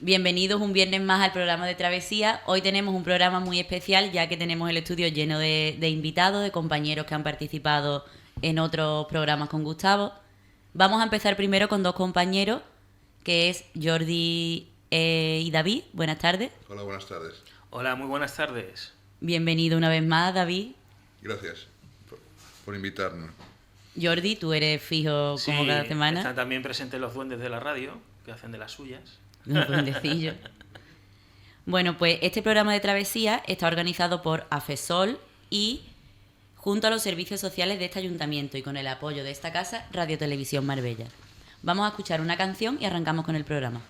Bienvenidos un viernes más al programa de Travesía. Hoy tenemos un programa muy especial ya que tenemos el estudio lleno de invitados, de compañeros que han participado en otros programas con Gustavo. Vamos a empezar primero con dos compañeros, que es Jordi y David. Buenas tardes. Hola, buenas tardes. Hola, muy buenas tardes. Bienvenido una vez más, David. Gracias por invitarnos. Jordi, tú eres fijo como cada semana. Están también presentes los duendes de la radio, que hacen de las suyas. Un duendecillo. Bueno, pues este programa de Travesía está organizado por AFESOL y junto a los servicios sociales de este ayuntamiento y con el apoyo de esta casa, Radio Televisión Marbella. Vamos a escuchar una canción y arrancamos con el programa.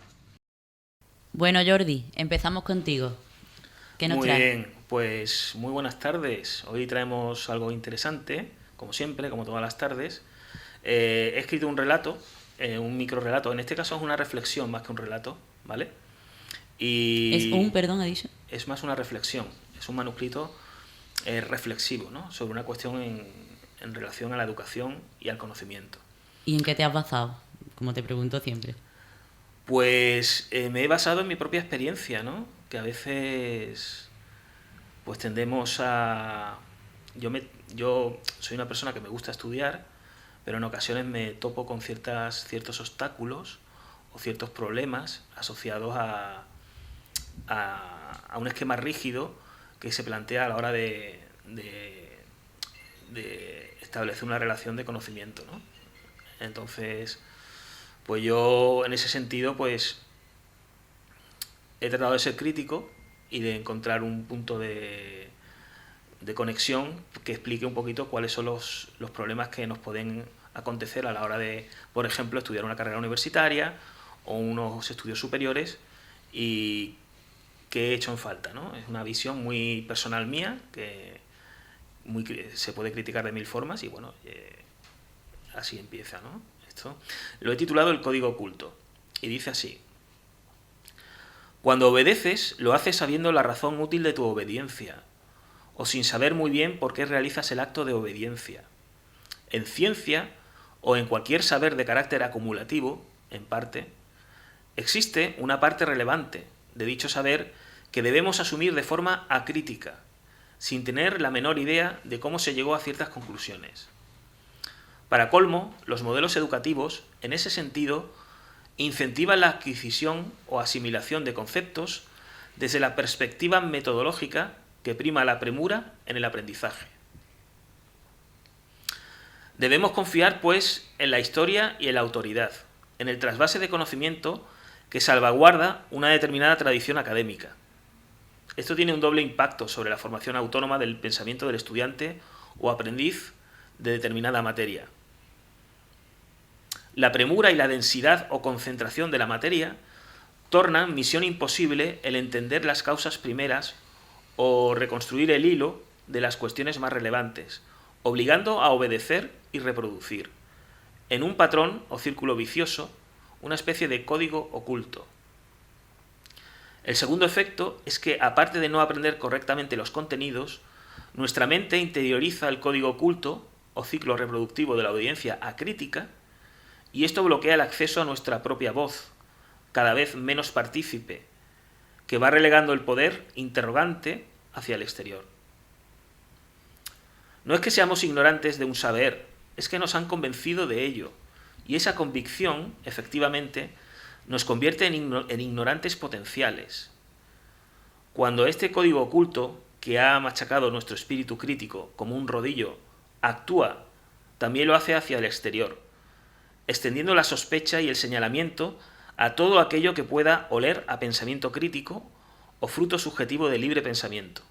Bueno, Jordi, empezamos contigo. ¿Qué nos traes? Muy bien, pues muy buenas tardes. Hoy traemos algo interesante, como siempre, como todas las tardes. He escrito un relato, un microrelato. En este caso es una reflexión más que un relato, ¿vale? Perdón, ha dicho. Es más una reflexión, es un manuscrito reflexivo, ¿no? Sobre una cuestión en relación a la educación y al conocimiento. ¿Y en qué te has basado? Como te pregunto siempre. Pues me he basado en mi propia experiencia, ¿no? Que a veces pues tendemos a... Yo soy una persona que me gusta estudiar, pero en ocasiones me topo con ciertos obstáculos o ciertos problemas asociados a un esquema rígido que se plantea a la hora de establecer una relación de conocimiento, ¿no? Entonces, pues yo en ese sentido pues he tratado de ser crítico y de encontrar un punto de conexión que explique un poquito cuáles son los problemas que nos pueden acontecer a la hora de, por ejemplo, estudiar una carrera universitaria o unos estudios superiores y qué he hecho en falta, ¿no? Es una visión muy personal mía que se puede criticar de mil formas y bueno, así empieza, ¿no? Esto lo he titulado El código oculto y dice así: cuando obedeces, lo haces sabiendo la razón útil de tu obediencia, o sin saber muy bien por qué realizas el acto de obediencia. En ciencia, o en cualquier saber de carácter acumulativo, en parte, existe una parte relevante de dicho saber que debemos asumir de forma acrítica, sin tener la menor idea de cómo se llegó a ciertas conclusiones. Para colmo, los modelos educativos, en ese sentido, incentivan la adquisición o asimilación de conceptos desde la perspectiva metodológica que prima la premura en el aprendizaje. Debemos confiar, pues, en la historia y en la autoridad, en el trasvase de conocimiento que salvaguarda una determinada tradición académica. Esto tiene un doble impacto sobre la formación autónoma del pensamiento del estudiante o aprendiz de determinada materia. La premura y la densidad o concentración de la materia tornan misión imposible el entender las causas primeras o reconstruir el hilo de las cuestiones más relevantes, obligando a obedecer y reproducir, en un patrón o círculo vicioso, una especie de código oculto. El segundo efecto es que, aparte de no aprender correctamente los contenidos, nuestra mente interioriza el código oculto o ciclo reproductivo de la obediencia acrítica, y esto bloquea el acceso a nuestra propia voz, cada vez menos partícipe, que va relegando el poder interrogante hacia el exterior. No es que seamos ignorantes de un saber, es que nos han convencido de ello, y esa convicción, efectivamente, nos convierte en ignorantes potenciales. Cuando este código oculto, que ha machacado nuestro espíritu crítico como un rodillo, actúa, también lo hace hacia el exterior, extendiendo la sospecha y el señalamiento a todo aquello que pueda oler a pensamiento crítico o fruto subjetivo de libre pensamiento.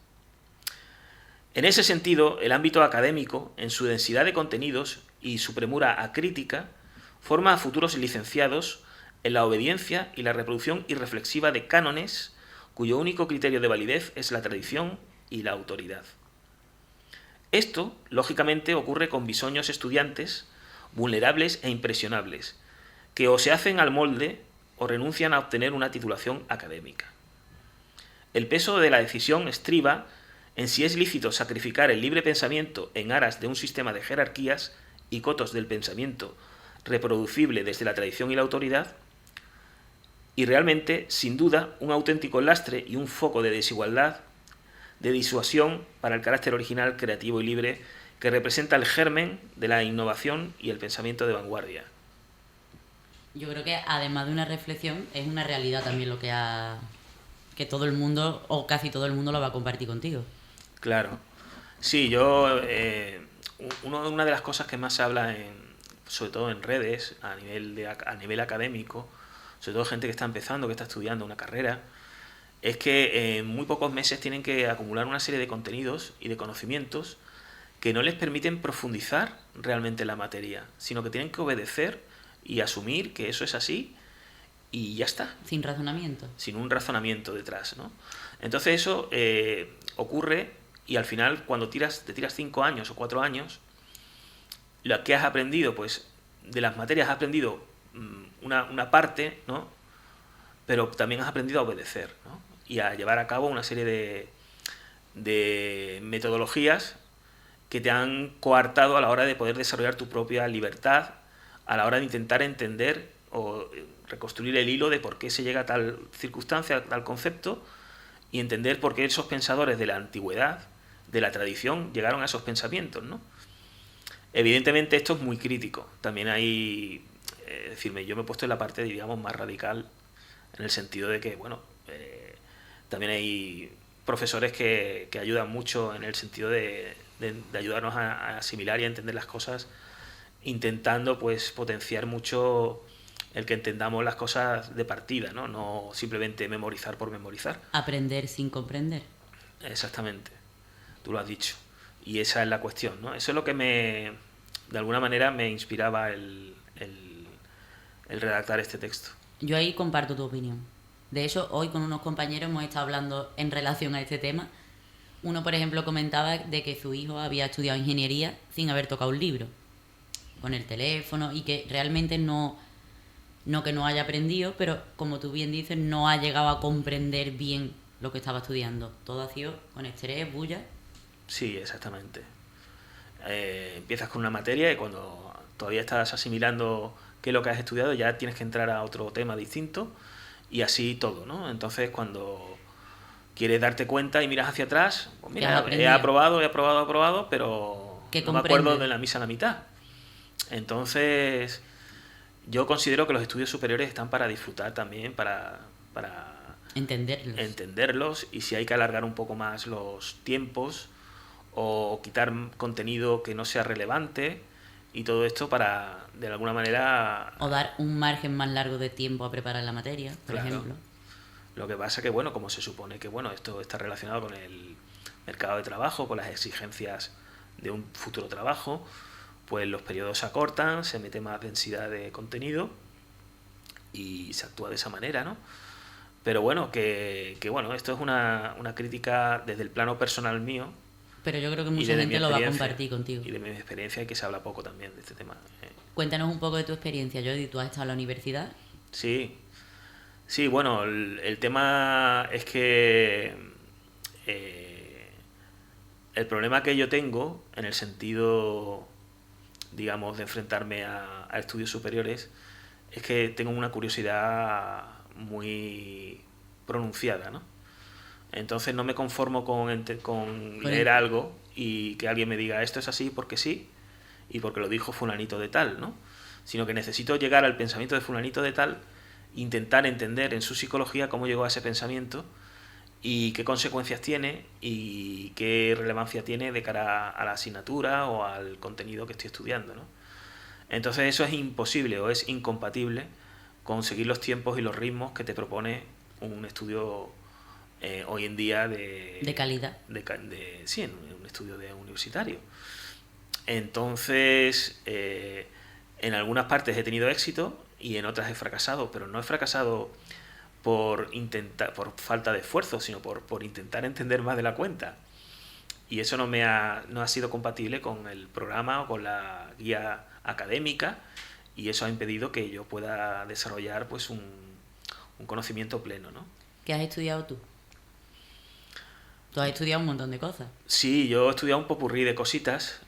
En ese sentido, el ámbito académico, en su densidad de contenidos y su premura acrítica, forma a futuros licenciados en la obediencia y la reproducción irreflexiva de cánones cuyo único criterio de validez es la tradición y la autoridad. Esto, lógicamente, ocurre con bisoños estudiantes vulnerables e impresionables, que o se hacen al molde o renuncian a obtener una titulación académica. El peso de la decisión estriba en si es lícito sacrificar el libre pensamiento en aras de un sistema de jerarquías y cotos del pensamiento reproducible desde la tradición y la autoridad, y realmente, sin duda, un auténtico lastre y un foco de desigualdad, de disuasión para el carácter original, creativo y libre que representa el germen de la innovación y el pensamiento de vanguardia. Yo creo que además de una reflexión, es una realidad también lo que todo el mundo, o casi todo el mundo, lo va a compartir contigo. Claro. Sí, yo... una de las cosas que más se habla, sobre todo en redes, a nivel académico, sobre todo gente que está empezando, que está estudiando una carrera, es que en muy pocos meses tienen que acumular una serie de contenidos y de conocimientos que no les permiten profundizar realmente en la materia, sino que tienen que obedecer y asumir que eso es así y ya está. Sin razonamiento. Sin un razonamiento detrás, ¿no? Entonces eso ocurre y al final cuando te tiras 5 años o 4 años, lo que has aprendido, pues de las materias has aprendido una parte, ¿no? Pero también has aprendido a obedecer, ¿no? Y a llevar a cabo una serie de metodologías que te han coartado a la hora de poder desarrollar tu propia libertad, a la hora de intentar entender o reconstruir el hilo de por qué se llega a tal circunstancia, a tal concepto, y entender por qué esos pensadores de la antigüedad, de la tradición, llegaron a esos pensamientos, ¿no? Evidentemente esto es muy crítico. También hay, yo me he puesto en la parte, digamos, más radical, en el sentido de que, bueno, también hay profesores que ayudan mucho en el sentido de ayudarnos a asimilar y a entender las cosas, intentando pues potenciar mucho el que entendamos las cosas de partida, ¿no? No simplemente memorizar por memorizar. Aprender sin comprender. Exactamente, tú lo has dicho. Y esa es la cuestión, ¿no? Eso es lo que de alguna manera me inspiraba el redactar este texto. Yo ahí comparto tu opinión. De hecho, hoy con unos compañeros hemos estado hablando en relación a este tema. Uno, por ejemplo, comentaba de que su hijo había estudiado ingeniería sin haber tocado un libro, con el teléfono, y que realmente no que no haya aprendido, pero como tú bien dices, no ha llegado a comprender bien lo que estaba estudiando. Todo ha sido con estrés, bulla. Sí, exactamente. Empiezas con una materia y cuando todavía estás asimilando qué es lo que has estudiado, ya tienes que entrar a otro tema distinto y así todo, ¿no? Entonces, cuando quieres darte cuenta y miras hacia atrás, pues mira, he aprobado, pero no me acuerdo de la misa a la mitad. Entonces, yo considero que los estudios superiores están para disfrutar también, para entenderlos, y si hay que alargar un poco más los tiempos o quitar contenido que no sea relevante y todo esto para, de alguna manera... O dar un margen más largo de tiempo a preparar la materia, por ejemplo. Lo que pasa que, bueno, como se supone que, bueno, esto está relacionado con el mercado de trabajo, con las exigencias de un futuro trabajo, pues los periodos se acortan, se mete más densidad de contenido y se actúa de esa manera, ¿no? Pero bueno, que bueno, esto es una crítica desde el plano personal mío. Pero yo creo que mucha gente lo va a compartir contigo. Y de mi experiencia, y que se habla poco también de este tema. Cuéntanos un poco de tu experiencia, Jordi. ¿Tú has estado en la universidad? Sí, bueno, el tema es que el problema que yo tengo, en el sentido, digamos, de enfrentarme a estudios superiores, es que tengo una curiosidad muy pronunciada, ¿no? Entonces no me conformo con leer algo y que alguien me diga esto es así porque sí y porque lo dijo fulanito de tal, ¿no? Sino que necesito llegar al pensamiento de fulanito de tal, intentar entender en su psicología cómo llegó a ese pensamiento y qué consecuencias tiene y qué relevancia tiene de cara a la asignatura o al contenido que estoy estudiando, ¿no? Entonces eso es imposible o es incompatible con seguir los tiempos y los ritmos que te propone un estudio hoy en día de calidad. Sí, un estudio universitario. Entonces, en algunas partes he tenido éxito y en otras he fracasado, pero no he fracasado por falta de esfuerzo, sino por intentar entender más de la cuenta. Y eso no ha sido compatible con el programa o con la guía académica, y eso ha impedido que yo pueda desarrollar pues un conocimiento pleno, ¿no? ¿Qué has estudiado tú? Tú has estudiado un montón de cosas. Sí, yo he estudiado un popurrí de cositas.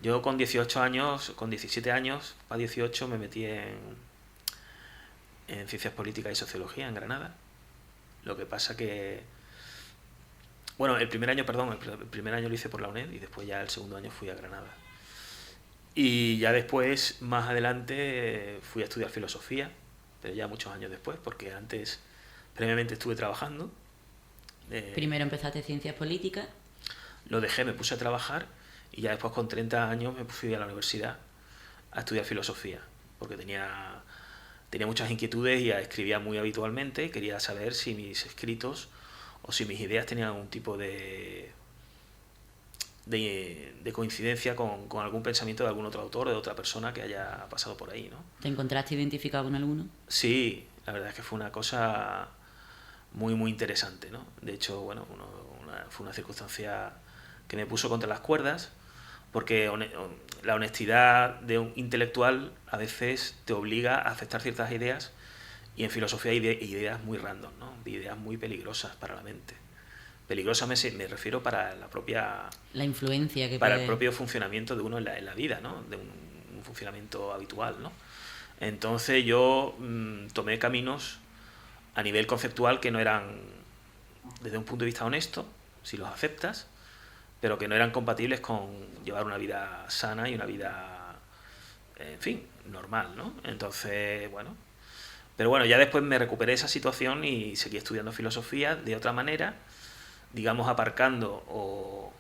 Yo con 17 años, para 18, me metí en Ciencias Políticas y Sociología en Granada. Lo que pasa que... Bueno, el primer año lo hice por la UNED y después ya el segundo año fui a Granada. Y ya después, más adelante, fui a estudiar filosofía, pero ya muchos años después, porque antes, previamente estuve trabajando. Primero empezaste Ciencias Políticas. Lo dejé, me puse a trabajar y ya después con 30 años me fui a la universidad a estudiar filosofía, porque tenía muchas inquietudes y escribía muy habitualmente y quería saber si mis escritos o si mis ideas tenían algún tipo de coincidencia con algún pensamiento de algún otro autor o de otra persona que haya pasado por ahí, ¿no? ¿Te encontraste identificado con alguno? Sí, la verdad es que fue una cosa muy, muy interesante, ¿no? De hecho, bueno, fue una circunstancia que me puso contra las cuerdas, porque la honestidad de un intelectual a veces te obliga a aceptar ciertas ideas, y en filosofía hay ideas muy random, ¿no? Ideas muy peligrosas para la mente. Peligrosa me refiero para la propia... La influencia que para el propio funcionamiento de uno en la vida, ¿no? De un funcionamiento habitual, ¿no? Entonces yo tomé caminos a nivel conceptual que no eran, desde un punto de vista honesto, si los aceptas, pero que no eran compatibles con llevar una vida sana y una vida, en fin, normal, ¿no? Entonces, bueno... Pero bueno, ya después me recuperé esa situación y seguí estudiando filosofía de otra manera, digamos aparcando o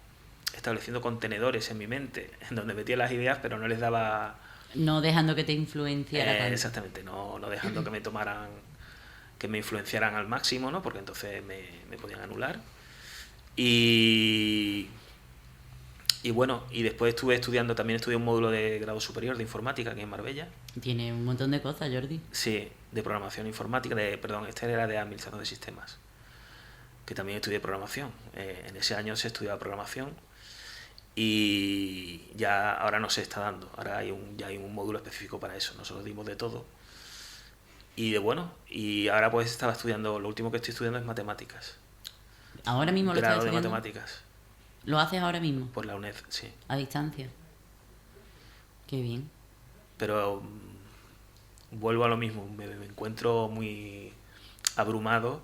estableciendo contenedores en mi mente en donde metía las ideas, pero no les daba... No dejando que te influenciara tanto. Exactamente, no dejando que me influenciaran al máximo, ¿no? Porque entonces me podían anular. Y bueno, y después también estudié un módulo de grado superior de informática aquí en Marbella. Tiene un montón de cosas, Jordi. Sí, de programación informática, este era de administración de sistemas, que también estudié programación. En ese año se estudiaba programación y ya ahora no se está dando, ahora ya hay un módulo específico para eso, nosotros dimos de todo. Y ahora pues estaba estudiando, lo último que estoy estudiando es matemáticas. ¿Ahora mismo lo estás Grado de estudiando? matemáticas. ¿Lo haces ahora mismo? Por la UNED, sí. ¿A distancia? Qué bien. Pero vuelvo a lo mismo, me encuentro muy abrumado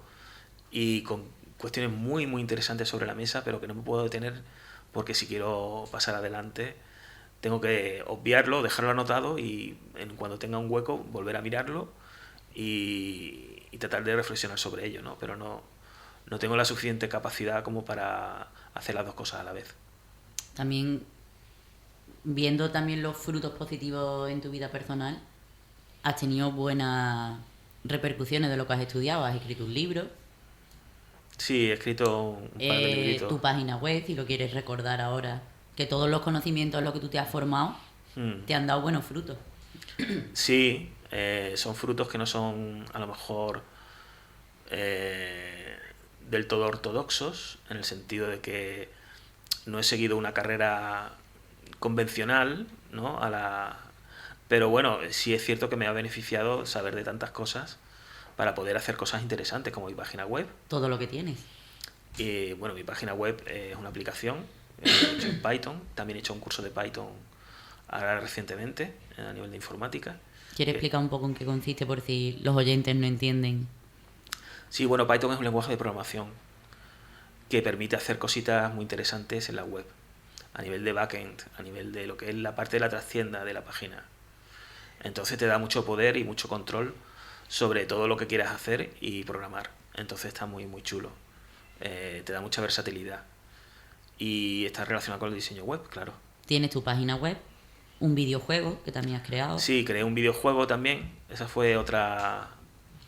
y con cuestiones muy, muy interesantes sobre la mesa, pero que no me puedo detener porque si quiero pasar adelante tengo que obviarlo, dejarlo anotado y cuando tenga un hueco volver a mirarlo y tratar de reflexionar sobre ello, ¿no? Pero no tengo la suficiente capacidad como para hacer las dos cosas a la vez. También, viendo también los frutos positivos en tu vida personal, has tenido buenas repercusiones de lo que has estudiado. Has escrito un libro. Sí, he escrito un par de libritos. Tu página web, si lo quieres recordar ahora, que todos los conocimientos en los que tú te has formado te han dado buenos frutos. Sí, son frutos que no son a lo mejor del todo ortodoxos, en el sentido de que no he seguido una carrera convencional, ¿no? Pero bueno, sí es cierto que me ha beneficiado saber de tantas cosas para poder hacer cosas interesantes como mi página web. Todo lo que tienes. Y bueno, mi página web es una aplicación hecha en Python. También he hecho un curso de Python ahora recientemente a nivel de informática. ¿Quieres explicar un poco en qué consiste por si los oyentes no entienden? Sí, bueno, Python es un lenguaje de programación que permite hacer cositas muy interesantes en la web, a nivel de backend, a nivel de lo que es la parte de la trastienda de la página. Entonces te da mucho poder y mucho control sobre todo lo que quieras hacer y programar. Entonces está muy, muy chulo. Te da mucha versatilidad. Y está relacionado con el diseño web, claro. Tienes tu página web, un videojuego que también has creado. Sí, creé un videojuego también. Esa fue otra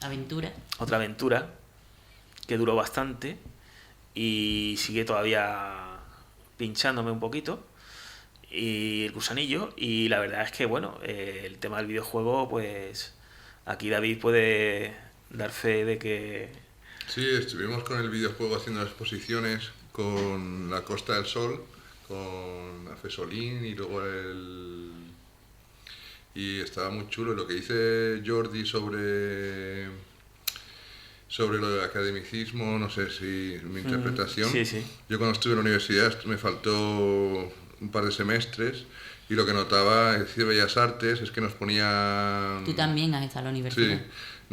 aventura que duró bastante y sigue todavía pinchándome un poquito y el gusanillo, y la verdad es que bueno, el tema del videojuego, pues aquí David puede dar fe de que... Sí, estuvimos con el videojuego haciendo exposiciones con La Costa del Sol, con Afesolín y luego y estaba muy chulo. Lo que dice Jordi sobre lo del academicismo, no sé si mi interpretación. Sí, sí. Yo cuando estuve en la universidad me faltó un par de semestres y lo que notaba, es decir, Bellas Artes, es que nos ponían... Tú también has estado en la universidad. Sí,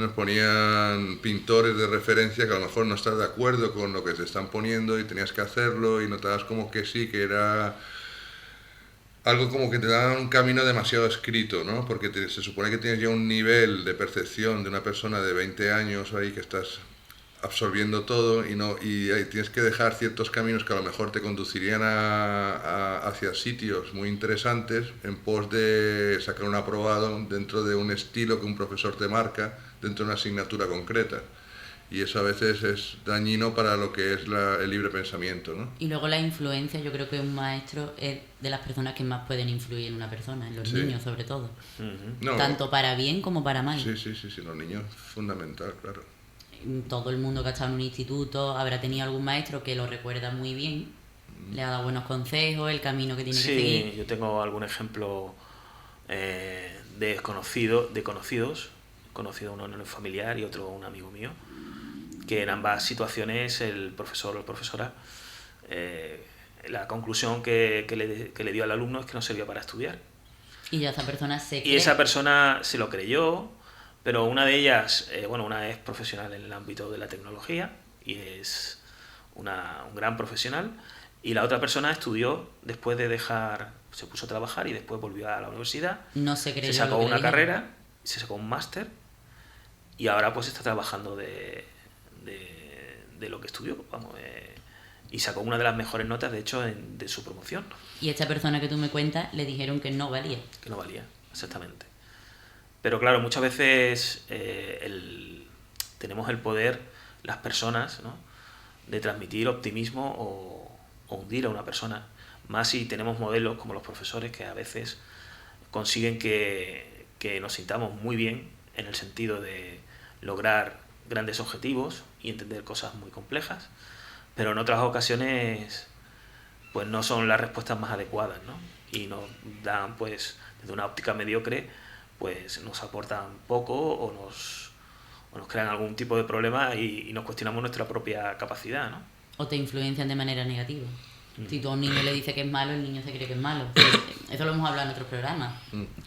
nos ponían pintores de referencia que a lo mejor no estás de acuerdo con lo que te están poniendo y tenías que hacerlo y notabas como que sí, que era algo como que te daban un camino demasiado escrito, ¿no? Porque se supone que tienes ya un nivel de percepción de una persona de 20 años ahí que estás absorbiendo todo y ahí tienes que dejar ciertos caminos que a lo mejor te conducirían hacia sitios muy interesantes en pos de sacar un aprobado dentro de un estilo que un profesor te marca dentro de una asignatura concreta. Y eso a veces es dañino para lo que es el libre pensamiento, ¿no? Y luego la influencia, yo creo que un maestro es de las personas que más pueden influir en una persona, en los niños sobre todo. No, tanto para bien como para mal. Sí, los niños fundamental, claro. Todo el mundo que ha estado en un instituto habrá tenido algún maestro que lo recuerda muy bien, le ha dado buenos consejos, el camino que tiene que seguir. Sí, yo tengo algún ejemplo de conocidos, conocido uno en el familiar y otro un amigo mío, que en ambas situaciones el profesor o profesora, la conclusión que le dio al alumno es que no servía para estudiar. Y ya esa persona se cree. Y esa persona se lo creyó, pero una de ellas, una es profesional en el ámbito de la tecnología y es un gran profesional, y la otra persona estudió después de dejar, se puso a trabajar y después volvió a la universidad, no se creyó, se sacó lo que una le dijeron. carrera, se sacó un máster y ahora pues está trabajando de lo que estudió, y sacó una de las mejores notas, de hecho, de su promoción. Y esta persona que tú me cuentas le dijeron que no valía. Que no valía, exactamente. Pero claro, muchas veces tenemos el poder, las personas, ¿no?, de transmitir optimismo o hundir a una persona. Más si tenemos modelos como los profesores que a veces consiguen que nos sintamos muy bien en el sentido de lograr grandes objetivos y entender cosas muy complejas, pero en otras ocasiones pues no son las respuestas más adecuadas, ¿no? Y nos dan, pues, desde una óptica mediocre, pues nos aportan poco o nos crean algún tipo de problema y nos cuestionamos nuestra propia capacidad, ¿no? O te influencian de manera negativa. Si tú a un niño le dices que es malo, el niño se cree que es malo. Eso lo hemos hablado en otros programas.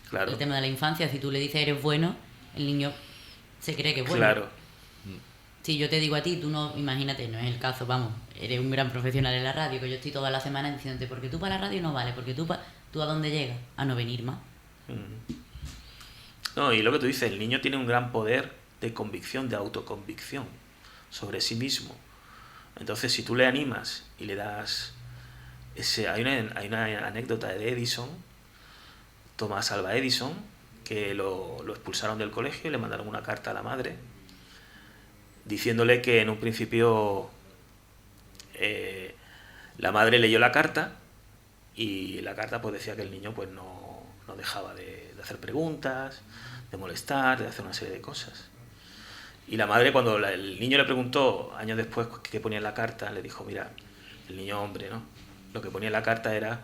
Claro. El tema de la infancia, si tú le dices eres bueno, el niño se cree que es bueno. Claro. Si yo te digo a ti, tú no, imagínate, no es el caso, vamos, eres un gran profesional en la radio, que yo estoy toda la semana diciéndote, porque tú para la radio no vale, porque tú a dónde llegas, a no venir más. No, y lo que tú dices, el niño tiene un gran poder de convicción, de autoconvicción sobre sí mismo. Entonces, si tú le animas y le das hay una anécdota de Edison, Thomas Alva Edison, que lo expulsaron del colegio y le mandaron una carta a la madre diciéndole que en un principio la madre leyó la carta y la carta pues decía que el niño pues no dejaba de hacer preguntas, de molestar, de hacer una serie de cosas. Y la madre, cuando el niño le preguntó años después qué ponía en la carta, le dijo, mira, el niño hombre, ¿no? Lo que ponía en la carta era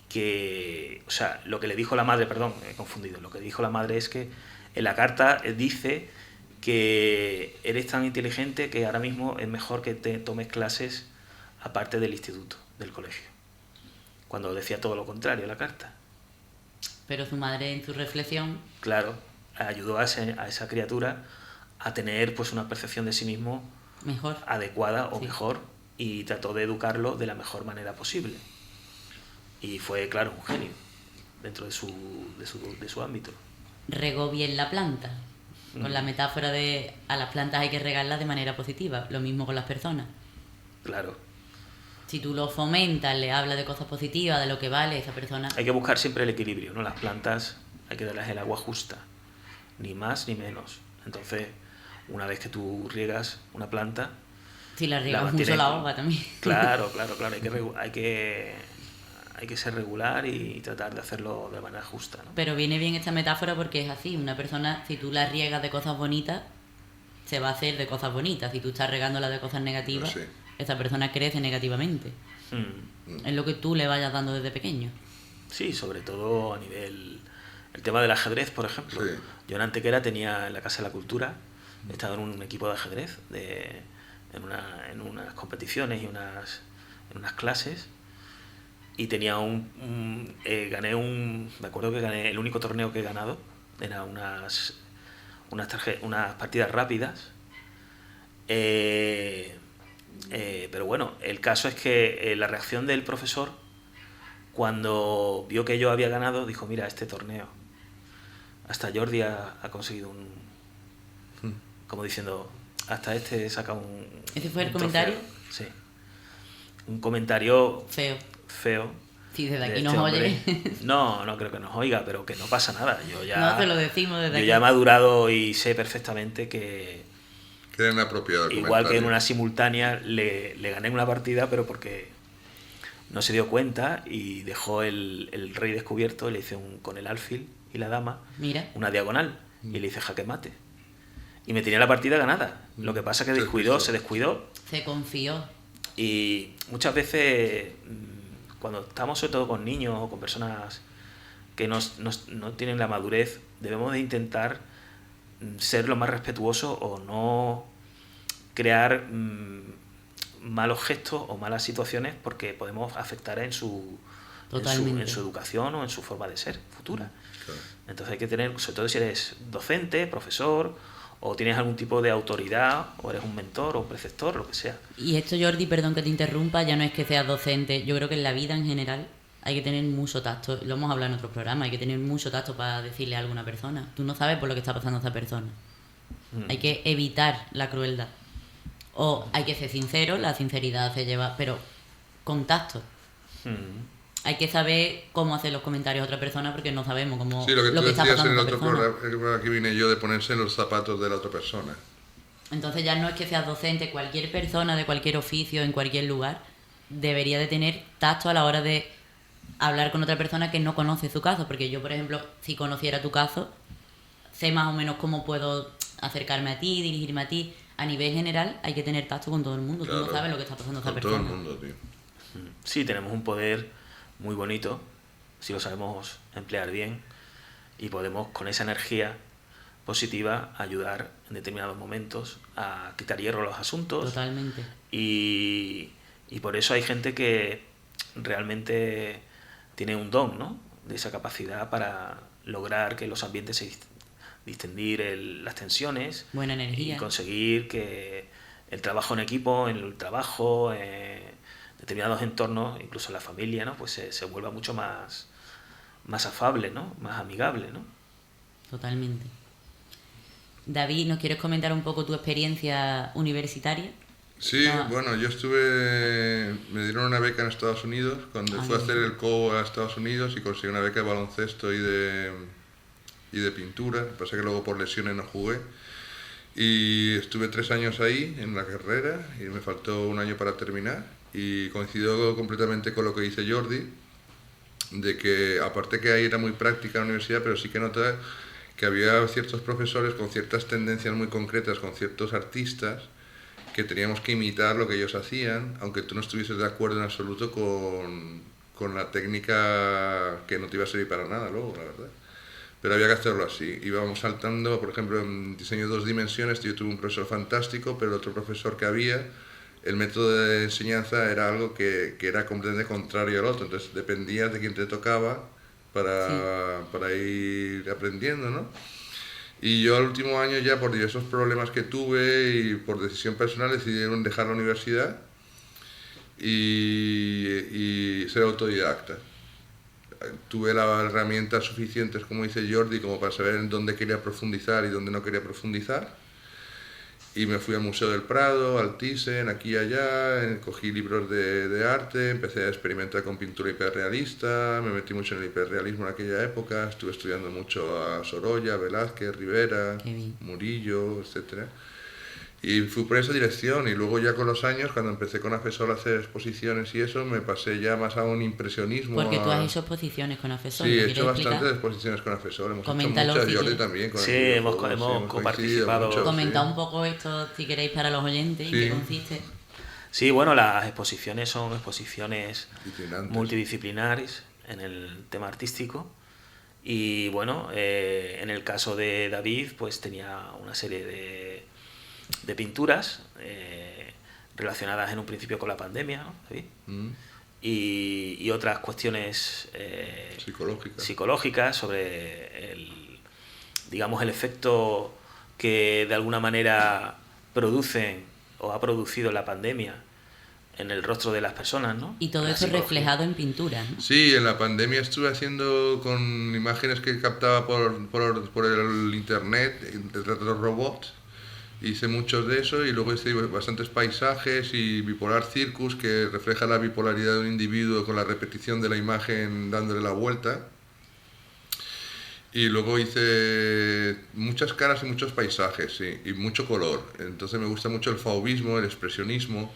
que, o sea, lo que le dijo la madre, perdón, me he confundido, lo que dijo la madre es que en la carta dice que eres tan inteligente que ahora mismo es mejor que te tomes clases aparte del instituto, del colegio. Cuando decía todo lo contrario la carta. Pero su madre, en su reflexión, claro, ayudó a esa criatura a tener pues una percepción de sí mismo mejor, adecuada o mejor, y trató de educarlo de la mejor manera posible. Y fue, claro, un genio dentro de su ámbito. Regó bien la planta. Con la metáfora de a las plantas hay que regarlas de manera positiva. Lo mismo con las personas. Claro. Si tú lo fomentas, le hablas de cosas positivas, de lo que vale esa persona. Hay que buscar siempre el equilibrio, ¿no? Las plantas hay que darles el agua justa, ni más ni menos. Entonces, una vez que tú riegas una planta, si la riegas mucho la ahoga también. Claro. Hay que ser regular y tratar de hacerlo de manera justa, ¿no? Pero viene bien esta metáfora porque es así. Una persona, si tú la riegas de cosas bonitas, se va a hacer de cosas bonitas. Si tú estás regándola de cosas negativas, esa persona crece negativamente. Es lo que tú le vayas dando desde pequeño. Sí, sobre todo a nivel... El tema del ajedrez, por ejemplo. Sí. Yo en Antequera tenía en la Casa de la Cultura, he estado en un equipo de ajedrez, en unas competiciones y en unas clases, y tenía me acuerdo que gané, el único torneo que he ganado, era unas unas partidas rápidas. Pero bueno, el caso es que la reacción del profesor, cuando vio que yo había ganado, dijo: mira, este torneo, hasta Jordi ha conseguido como diciendo, hasta este saca un... ¿Ese fue el trofeo. comentario? Sí. Un comentario feo. Sí, desde aquí de nos este oye. hombre. No creo que nos oiga, pero que no pasa nada. Yo ya, No, te lo decimos desde aquí. Yo ya he madurado y sé perfectamente que... Que era inapropiado el igual comentario. que en una simultánea le gané una partida, pero porque no se dio cuenta y dejó el rey descubierto y le hice con el alfil y la dama, mira, una diagonal, y le hice jaque mate. Y me tenía la partida ganada. Lo que pasa es que se descuidó. Se confió. Y muchas veces, cuando estamos sobre todo con niños o con personas que no tienen la madurez, debemos de intentar ser lo más respetuosos o no crear malos gestos o malas situaciones, porque podemos afectar en su educación o en su forma de ser futura. Claro. Entonces hay que tener, sobre todo si eres docente, profesor, o tienes algún tipo de autoridad, o eres un mentor o preceptor, lo que sea. Y esto, Jordi, perdón que te interrumpa, ya no es que seas docente, yo creo que en la vida en general hay que tener mucho tacto, lo hemos hablado en otros programas, hay que tener mucho tacto para decirle a alguna persona. Tú no sabes por lo que está pasando esta persona. Hay que evitar la crueldad. O hay que ser sincero, la sinceridad se lleva, pero con tacto. Hay que saber cómo hacer los comentarios a otra persona, porque no sabemos cómo Sí, lo que tú está decías pasando en a el otra otro persona. programa que vine yo, de ponerse en los zapatos de la otra persona. Entonces ya no es que seas docente, cualquier persona de cualquier oficio, en cualquier lugar, debería de tener tacto a la hora de hablar con otra persona que no conoce su caso, porque yo, por ejemplo, si conociera tu caso, sé más o menos cómo puedo acercarme a ti, dirigirme a ti. A nivel general hay que tener tacto con todo el mundo. Claro, tú no sabes lo que está pasando a esa con persona. todo el mundo, tío. Sí, tenemos un poder muy bonito, si lo sabemos emplear bien, y podemos con esa energía positiva ayudar en determinados momentos a quitar hierro a los asuntos. Totalmente. Y por eso hay gente que realmente tiene un don, ¿no?, de esa capacidad para lograr que los ambientes se distendir las tensiones, buena energía, y conseguir que el trabajo en equipo, en el trabajo, determinados entornos, incluso la familia, ¿no?, pues se vuelva mucho más afable, ¿no?, más amigable, ¿no? Totalmente. David, ¿nos quieres comentar un poco tu experiencia universitaria? Sí, bueno, yo me dieron una beca en Estados Unidos cuando fui a hacer el COU a Estados Unidos, y conseguí una beca de baloncesto y de pintura. Lo que pasa es que luego por lesiones no jugué. Y estuve 3 años ahí en la carrera y me faltó un año para terminar. Y coincidió completamente con lo que dice Jordi, de que aparte que ahí era muy práctica la universidad, pero sí que notaba que había ciertos profesores con ciertas tendencias muy concretas, con ciertos artistas, que teníamos que imitar lo que ellos hacían, aunque tú no estuvieses de acuerdo en absoluto con la técnica, que no te iba a servir para nada luego, la verdad. Pero había que hacerlo así. Íbamos saltando, por ejemplo, en diseño de 2 dimensiones, yo tuve un profesor fantástico, pero el otro profesor que había, el método de enseñanza era algo que era completamente contrario al otro, entonces dependía de quién te tocaba para ir aprendiendo, ¿no? Y yo al último año, ya por diversos problemas que tuve y por decisión personal, decidieron dejar la universidad y ser autodidacta. Tuve las herramientas suficientes, como dice Jordi, como para saber en dónde quería profundizar y dónde no quería profundizar. Y me fui al Museo del Prado, al Thyssen, aquí y allá, cogí libros de arte, empecé a experimentar con pintura hiperrealista, me metí mucho en el hiperrealismo en aquella época, estuve estudiando mucho a Sorolla, Velázquez, Rivera, Murillo, etc. Y fui por esa dirección, y luego ya con los años, cuando empecé con Afesol a hacer exposiciones y eso, me pasé ya más a un impresionismo. Porque tú has hecho exposiciones con Afesol. Sí, he hecho bastantes exposiciones con Afesol, hemos hecho muchas, Jordi también. Con sí, hemos coparticipado. Comentad un poco esto, si queréis, para los oyentes, sí. ¿en qué consiste? Sí, bueno, las exposiciones son exposiciones multidisciplinares en el tema artístico. Y bueno, en el caso de David, pues tenía una serie de pinturas relacionadas en un principio con la pandemia, ¿no, David? Y otras cuestiones psicológicas sobre el efecto que de alguna manera producen o ha producido la pandemia en el rostro de las personas, ¿no? Y todo eso reflejado en pinturas, ¿no? Sí, en la pandemia estuve haciendo con imágenes que captaba por el internet, de los robots. Hice muchos de eso y luego hice bastantes paisajes y Bipolar Circus, que refleja la bipolaridad de un individuo con la repetición de la imagen dándole la vuelta. Y luego hice muchas caras y muchos paisajes, sí, y mucho color. Entonces me gusta mucho el fauvismo, el expresionismo.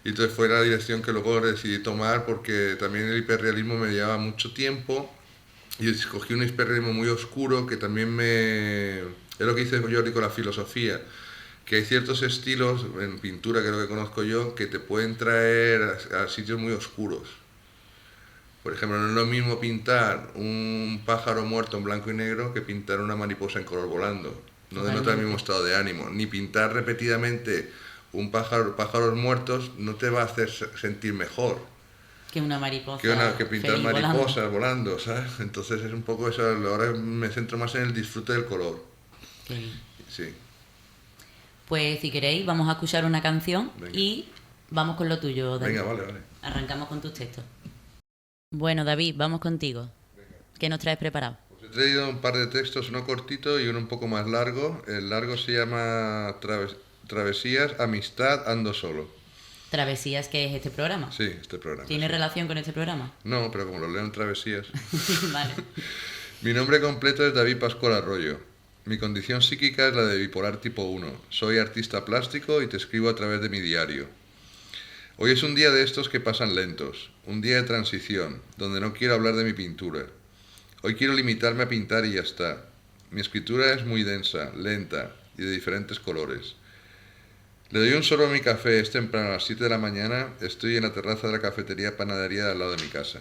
Y entonces fue la dirección que luego decidí tomar porque también el hiperrealismo me llevaba mucho tiempo y escogí un hiperrealismo muy oscuro que también es lo que hice yo con la filosofía, que hay ciertos estilos en pintura, que es lo que conozco yo, que te pueden traer a sitios muy oscuros. Por ejemplo, no es lo mismo pintar un pájaro muerto en blanco y negro que pintar una mariposa en color volando. No denota el mismo estado de ánimo. Ni pintar repetidamente pájaros muertos no te va a hacer sentir mejor que una mariposa que pintar mariposas volando, ¿sabes? Entonces es un poco eso. Ahora me centro más en el disfrute del color. Sí. Pues si queréis vamos a escuchar una canción. Venga. Y vamos con lo tuyo, David. Venga, vale. Arrancamos con tus textos. Bueno, David, vamos contigo. Venga. ¿Qué nos traes preparado? Pues he traído un par de textos, uno cortito y uno un poco más largo. El largo se llama Travesías, Amistad, Ando Solo. ¿Travesías qué es este programa? Sí, este programa. ¿Tiene relación con este programa? No, pero como lo leo en Travesías. Vale. Mi nombre completo es David Pascual Arroyo. Mi condición psíquica es la de bipolar tipo 1. Soy artista plástico y te escribo a través de mi diario. Hoy es un día de estos que pasan lentos, un día de transición, donde no quiero hablar de mi pintura. Hoy quiero limitarme a pintar y ya está. Mi escritura es muy densa, lenta y de diferentes colores. Le doy un sorbo a mi café, es temprano, a las 7 de la mañana, estoy en la terraza de la cafetería Panadería de al lado de mi casa.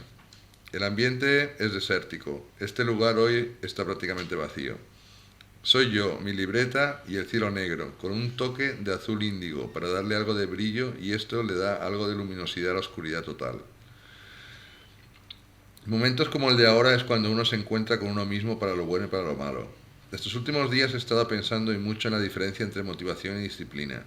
El ambiente es desértico, este lugar hoy está prácticamente vacío. Soy yo, mi libreta y el cielo negro, con un toque de azul índigo para darle algo de brillo y esto le da algo de luminosidad a la oscuridad total. Momentos como el de ahora es cuando uno se encuentra con uno mismo para lo bueno y para lo malo. Estos últimos días he estado pensando y mucho en la diferencia entre motivación y disciplina.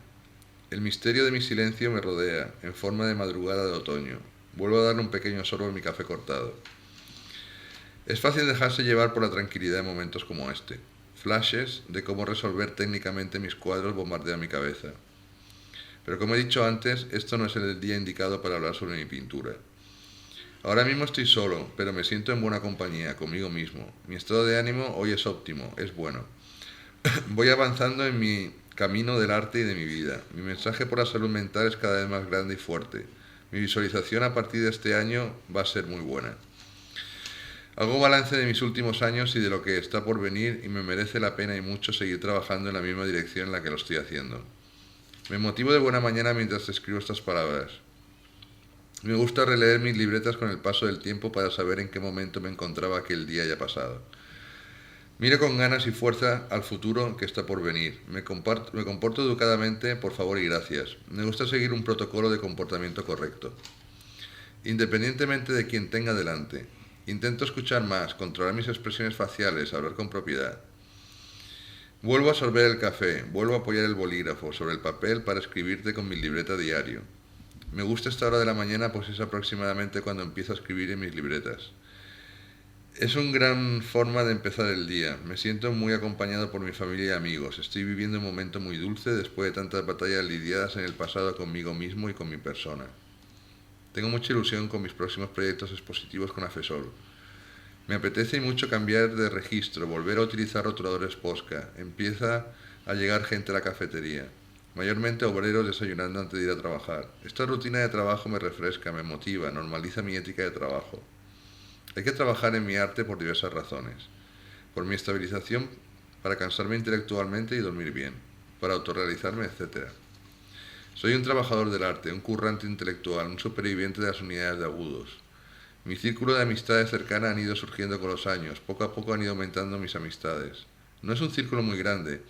El misterio de mi silencio me rodea, en forma de madrugada de otoño. Vuelvo a darle un pequeño sorbo a mi café cortado. Es fácil dejarse llevar por la tranquilidad en momentos como este. Flashes de cómo resolver técnicamente mis cuadros bombardean mi cabeza. Pero como he dicho antes, esto no es el día indicado para hablar sobre mi pintura. Ahora mismo estoy solo, pero me siento en buena compañía, conmigo mismo. Mi estado de ánimo hoy es óptimo, es bueno. Voy avanzando en mi camino del arte y de mi vida. Mi mensaje por la salud mental es cada vez más grande y fuerte. Mi visualización a partir de este año va a ser muy buena. Hago balance de mis últimos años y de lo que está por venir y me merece la pena y mucho seguir trabajando en la misma dirección en la que lo estoy haciendo. Me motivo de buena mañana mientras escribo estas palabras. Me gusta releer mis libretas con el paso del tiempo para saber en qué momento me encontraba aquel día ya pasado. Miro con ganas y fuerza al futuro que está por venir. Me comporto educadamente, por favor y gracias. Me gusta seguir un protocolo de comportamiento correcto. Independientemente de quien tenga delante. Intento escuchar más, controlar mis expresiones faciales, hablar con propiedad. Vuelvo a sorber el café, vuelvo a apoyar el bolígrafo sobre el papel para escribirte con mi libreta diario. Me gusta esta hora de la mañana pues es aproximadamente cuando empiezo a escribir en mis libretas. Es una gran forma de empezar el día. Me siento muy acompañado por mi familia y amigos. Estoy viviendo un momento muy dulce después de tantas batallas lidiadas en el pasado conmigo mismo y con mi persona. Tengo mucha ilusión con mis próximos proyectos expositivos con Afesol. Me apetece mucho cambiar de registro, volver a utilizar rotuladores Posca. Empieza a llegar gente a la cafetería. Mayormente obreros desayunando antes de ir a trabajar. Esta rutina de trabajo me refresca, me motiva, normaliza mi ética de trabajo. Hay que trabajar en mi arte por diversas razones. Por mi estabilización, para cansarme intelectualmente y dormir bien. Para autorrealizarme, etc. Soy un trabajador del arte, un currante intelectual, un superviviente de las unidades de agudos. Mi círculo de amistades cercanas han ido surgiendo con los años, poco a poco han ido aumentando mis amistades. No es un círculo muy grande,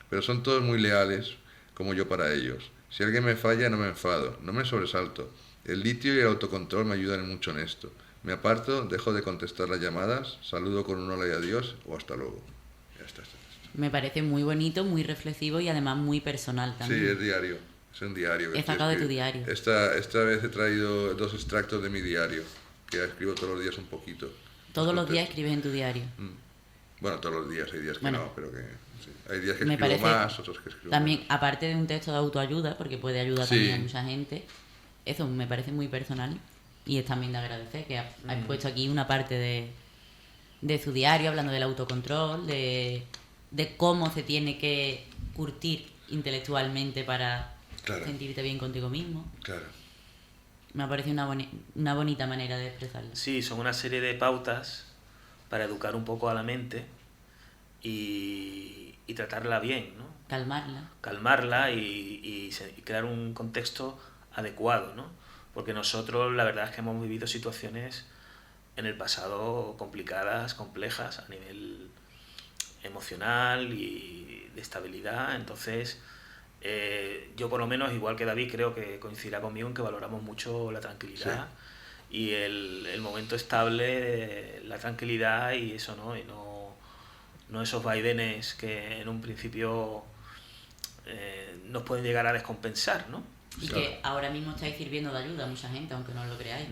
pero son todos muy leales, como yo para ellos. Si alguien me falla, no me enfado, no me sobresalto. El litio y el autocontrol me ayudan mucho en esto. Me aparto, dejo de contestar las llamadas, saludo con un hola y adiós o hasta luego. Ya está. Me parece muy bonito, muy reflexivo y además muy personal también. Sí, es diario. Es un diario. He sacado de tu diario. Esta vez he traído 2 extractos de mi diario, que escribo todos los días un poquito. Todos los días escribes en tu diario. Bueno, todos los días, hay días que Bueno, no, pero que sí. Hay días que me escribo parece más, otros que escribo también, menos. aparte de un texto de autoayuda, porque puede ayudar Sí. también a mucha gente, eso me parece muy personal y es también de agradecer que has puesto aquí una parte de su diario hablando del autocontrol, de cómo se tiene que curtir intelectualmente para Claro. sentirte bien contigo mismo. Claro. Me ha parecido una bonita manera de expresarlo. Sí, son una serie de pautas para educar un poco a la mente y tratarla bien, ¿no? Calmarla. Y crear un contexto adecuado, ¿no? Porque nosotros la verdad es que hemos vivido situaciones en el pasado complicadas, complejas a nivel emocional y de estabilidad. Entonces, yo por lo menos, igual que David, creo que coincidirá conmigo en que valoramos mucho la tranquilidad y el momento estable, la tranquilidad y eso, ¿no? Y no esos vaivenes que en un principio nos pueden llegar a descompensar, ¿no? Y que ahora mismo estáis sirviendo de ayuda a mucha gente, aunque no lo creáis.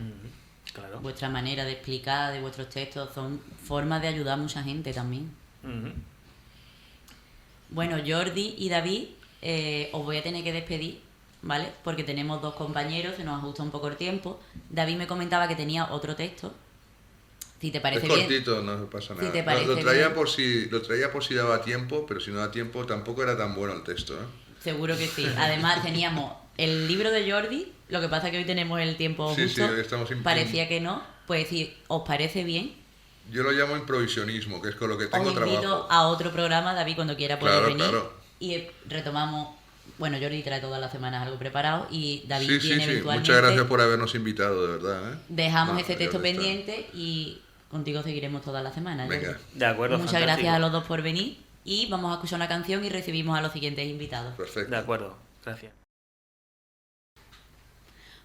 Claro. Vuestra manera de explicar, de vuestros textos, son formas de ayudar a mucha gente también. Bueno, Jordi y David, os voy a tener que despedir, ¿vale? Porque tenemos 2 compañeros, se nos ajusta un poco el tiempo. David me comentaba que tenía otro texto. Si te parece es bien. cortito, no pasa nada. Si te parece lo traía bien. lo traía por si daba tiempo, pero si no da tiempo tampoco era tan bueno el texto, ¿eh? Seguro que sí. Además teníamos el libro de Jordi, lo que pasa que hoy tenemos el tiempo Sí, justo. hoy estamos parecía que no. Pues si os parece bien, Yo lo llamo improvisionismo, que es con lo que tengo os invito trabajo. a otro programa, David, cuando quiera poder Claro, venir. claro. Y retomamos. Bueno, Jordi trae todas las semanas algo preparado y David Sí, tiene eventualmente. Muchas gracias por habernos invitado, de verdad, ¿eh? Dejamos No, ese ya texto está. pendiente y contigo seguiremos todas las semanas. Venga. Jordi. De acuerdo, Muchas fantástico. gracias a los 2 por venir y vamos a escuchar una canción y recibimos a los siguientes invitados. Perfecto. De acuerdo, gracias.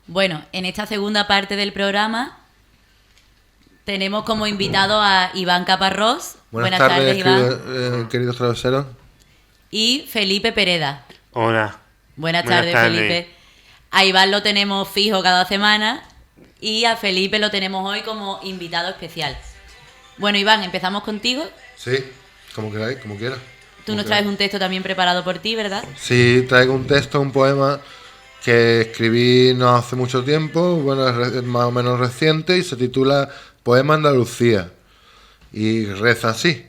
Bueno, en esta segunda parte del programa tenemos como invitado a Iván Caparrós. Buenas tardes, Iván. queridos traveseros. Y Felipe Pereda. Hola. Buenas tardes, Felipe. A Iván lo tenemos fijo cada semana y a Felipe lo tenemos hoy como invitado especial. Bueno, Iván, empezamos contigo. Sí, como queráis, como quieras. Tú nos traes un texto también preparado por ti, ¿verdad? Sí, traigo un texto, un poema que escribí no hace mucho tiempo, bueno, es más o menos reciente y se titula Poema Andalucía. Y reza así.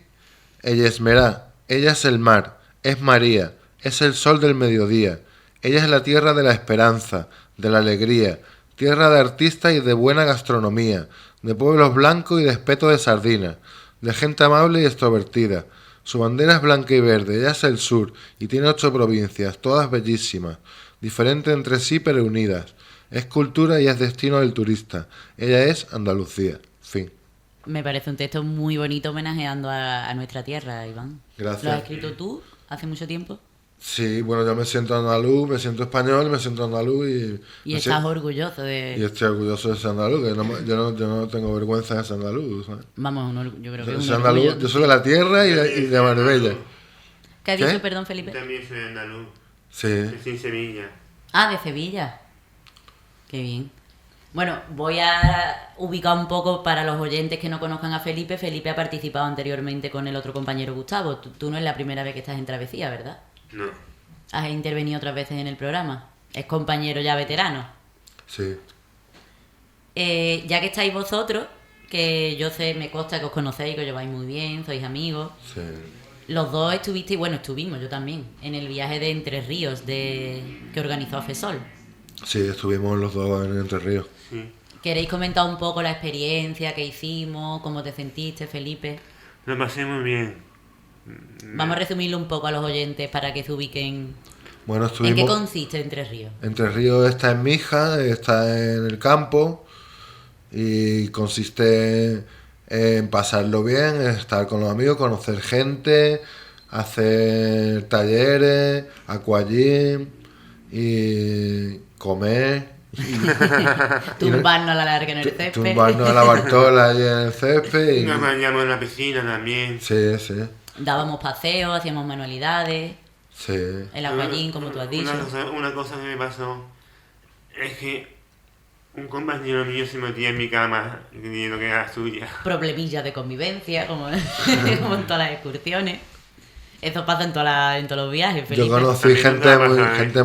Ella es Merá, ella es el mar, es María, es el sol del mediodía. Ella es la tierra de la esperanza, de la alegría, tierra de artistas y de buena gastronomía, de pueblos blancos y de espeto de sardina, de gente amable y extrovertida. Su bandera es blanca y verde, ella es el sur y tiene 8 provincias, todas bellísimas, diferentes entre sí pero unidas. Es cultura y es destino del turista. Ella es Andalucía. Fin. Me parece un texto muy bonito homenajeando a nuestra tierra, Iván. Gracias. ¿Lo has escrito tú hace mucho tiempo? Sí, bueno, yo me siento andaluz, me siento español, me siento andaluz Y me estás sien- orgulloso de... y estoy orgulloso de ser andaluz, que yo no tengo vergüenza de ser andaluz, ¿sabes? Vamos, yo creo que es un Soy andaluz, orgullo. yo soy de la tierra y de Marbella. ¿Qué has ¿Qué? dicho, perdón, Felipe? También soy andaluz. Sí. Nací en Sevilla. Ah, de Sevilla. Qué bien. Bueno, voy a ubicar un poco para los oyentes que no conozcan a Felipe. Felipe ha participado anteriormente con el otro compañero Gustavo. Tú no es la primera vez que estás en Travesía, ¿verdad? No. Has intervenido otras veces en el programa. Es compañero ya veterano. Sí. Ya que estáis vosotros, que yo sé, me consta que os conocéis, que os lleváis muy bien, sois amigos. Sí. Los dos estuvisteis, bueno, estuvimos, yo también, en el viaje de Entre Ríos que organizó AFESOL. Sí, estuvimos los dos en Entre Ríos. Sí. ¿Queréis comentar un poco la experiencia que hicimos? ¿Cómo te sentiste, Felipe? Lo pasé muy bien. Vamos a resumirlo un poco a los oyentes para que se ubiquen. Bueno, ¿En qué estuvimos... consiste Entre Ríos? Entre Ríos está en Mija, está en el campo y consiste en pasarlo bien, en estar con los amigos, conocer gente, hacer talleres, aquagym y comer. Tumbarnos a la larga en el césped. Tumbarnos a la Bartola allí en el césped. Nos bañamos en la piscina también. Sí, sí. Dábamos paseos, hacíamos manualidades, Sí. el aguayín, como tú has dicho. Una cosa que me pasó es que un compañero mío se metía en mi cama creyendo que era suya. Problemillas de convivencia, como, como en todas las excursiones. Eso pasa en todos los viajes, Felipe. Yo conocí También gente nunca muy, pasa, ¿eh? gente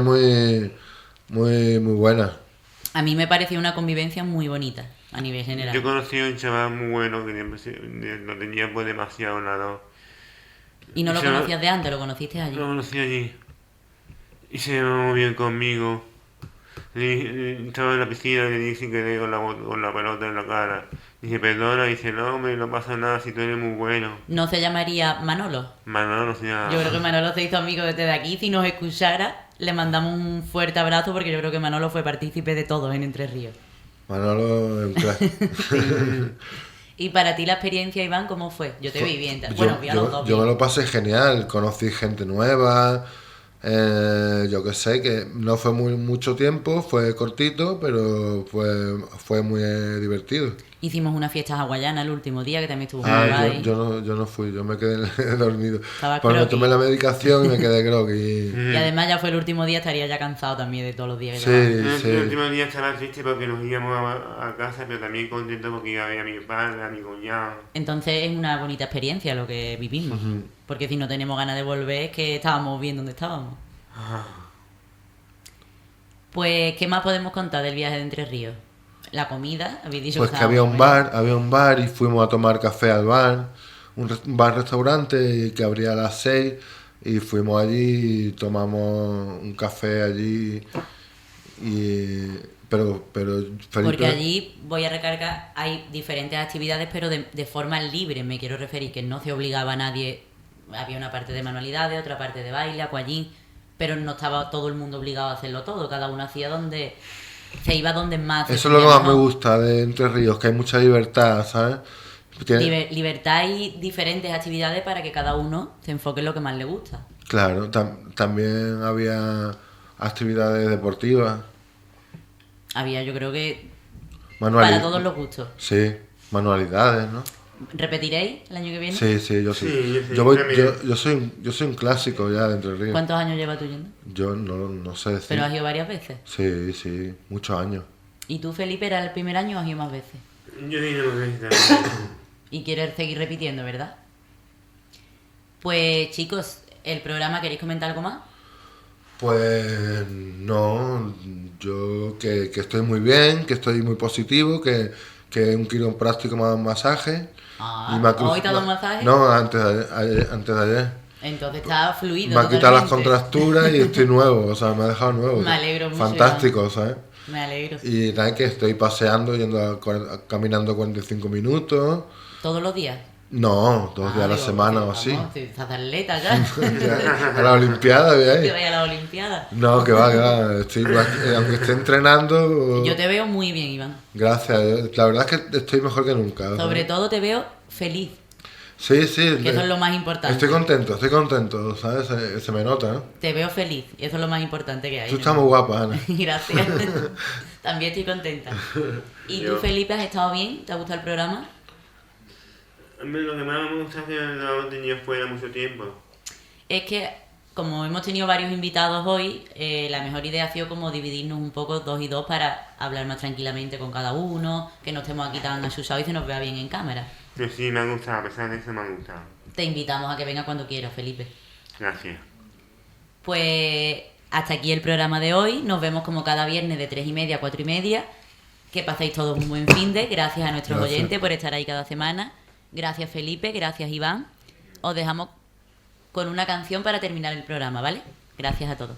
muy buena. A mí me pareció una convivencia muy bonita, a nivel general. Yo conocí a un chaval muy bueno que lo tenía pues demasiado lado. Y no lo Eso- conocías de antes, lo conociste allí. Lo conocí allí. Y se llevó muy bien conmigo. Estaba en la piscina y le dije que le con la pelota en la cara. Dije, perdona, y dice, no, me no pasa nada si tú eres muy bueno. ¿No se llamaría Manolo? Manolo se llama. Yo creo que Manolo se hizo amigo desde aquí. Si nos escuchara, le mandamos un fuerte abrazo porque yo creo que Manolo fue partícipe de todo en Entre Ríos. Manolo, en plan. Y para ti la experiencia, Iván, ¿cómo fue? Yo te vi bien. Bueno, vi a los dos yo me bien. lo pasé genial, conocí gente nueva, yo qué sé, que no fue mucho tiempo, fue cortito, pero fue muy divertido. Hicimos una fiesta hawaiana el último día, que también estuvo muy Ah, guay. yo no fui, yo me quedé dormido. Estabas Pues me croquis. tomé la medicación y me quedé groggy. Y además ya fue el último día, estaría ya cansado también de todos los días que Sí. llevaba. El último día estaba triste porque nos íbamos a casa, pero también contento porque iba a ver a mi padre, a mi cuñado. Entonces es una bonita experiencia lo que vivimos. Porque si no tenemos ganas de volver, es que estábamos bien donde estábamos. Pues, ¿qué más podemos contar del viaje de Entre Ríos? La comida, habéis dicho Pues que estaba había muy un buena. había un bar y fuimos a tomar café al bar, un bar-restaurante que abría a las 6 y fuimos allí y tomamos un café allí pero Felipe, Porque allí, voy a recargar, hay diferentes actividades, pero de forma libre, me quiero referir, que no se obligaba a nadie. Había una parte de manualidades, otra parte de baile, aquagym, pero no estaba todo el mundo obligado a hacerlo todo, cada uno hacía donde... Se iba donde más... se eso es lo que sentía más me mejor. gusta de Entre Ríos, que hay mucha libertad, ¿sabes? Libertad y diferentes actividades para que cada uno se enfoque en lo que más le gusta. Claro, también había actividades deportivas, Había, yo creo que, manualidades. para todos los gustos. Sí, manualidades, ¿no? ¿Repetiréis el año que viene? Sí, yo sí. Sí, yo sí, Yo voy, también. yo soy un clásico ya de Entre Ríos. ¿Cuántos años llevas tú yendo? Yo no sé decir. Pero has ido varias veces. Sí, muchos años. ¿Y tú, Felipe, era el primer año o has ido más veces? Yo dije, no sé si también. Y quieres seguir repitiendo, ¿verdad? Pues, chicos, ¿el programa queréis comentar algo más? Pues no, yo que estoy muy bien, que estoy muy positivo, que un quiropráctico me ha dado un masaje. Ah, me ha cruz- ¿hoy te ha dado un masaje? No, antes de ayer. Entonces está fluido. Me ha quitado las totalmente. contracturas y estoy nuevo, o sea, me ha dejado nuevo. Me alegro mucho, Fantástico, ¿sabes? Me alegro. Y nada, que estoy paseando, caminando 45 minutos. ¿Todos los días? No, 2 días a la digo, semana o vamos, así. Estás de atleta ya. A la Olimpiada, Que ¿veis? vaya a la Olimpiada. No, que va. Aunque esté entrenando. Yo te veo muy bien, Iván. Gracias. La verdad es que estoy mejor que nunca. ¿sabes? Sobre todo te veo feliz, Sí. que eso es lo más importante. Estoy contento, ¿sabes? Se me nota, ¿no? Te veo feliz, y eso es lo más importante que hay. Tú estás muy guapa, Ana. Gracias. También estoy contenta. ¿Y tú, Yo. Felipe, has estado bien? ¿Te ha gustado el programa? A mí lo que más me gusta es que no hemos tenido fuera mucho tiempo. Es que, como hemos tenido varios invitados hoy, la mejor idea ha sido como dividirnos un poco 2 y 2 para hablar más tranquilamente con cada uno, que no estemos aquí tan asusados y se nos vea bien en cámara. Pero sí, me ha gustado, a pesar de eso me ha gustado. Te invitamos a que venga cuando quieras, Felipe. Gracias. Pues hasta aquí el programa de hoy. Nos vemos como cada viernes de 3:30 a 4:30. Que paséis todos un buen fin de. Gracias a nuestros Gracias. oyentes por estar ahí cada semana. Gracias, Felipe. Gracias, Iván. Os dejamos con una canción para terminar el programa, ¿vale? Gracias a todos.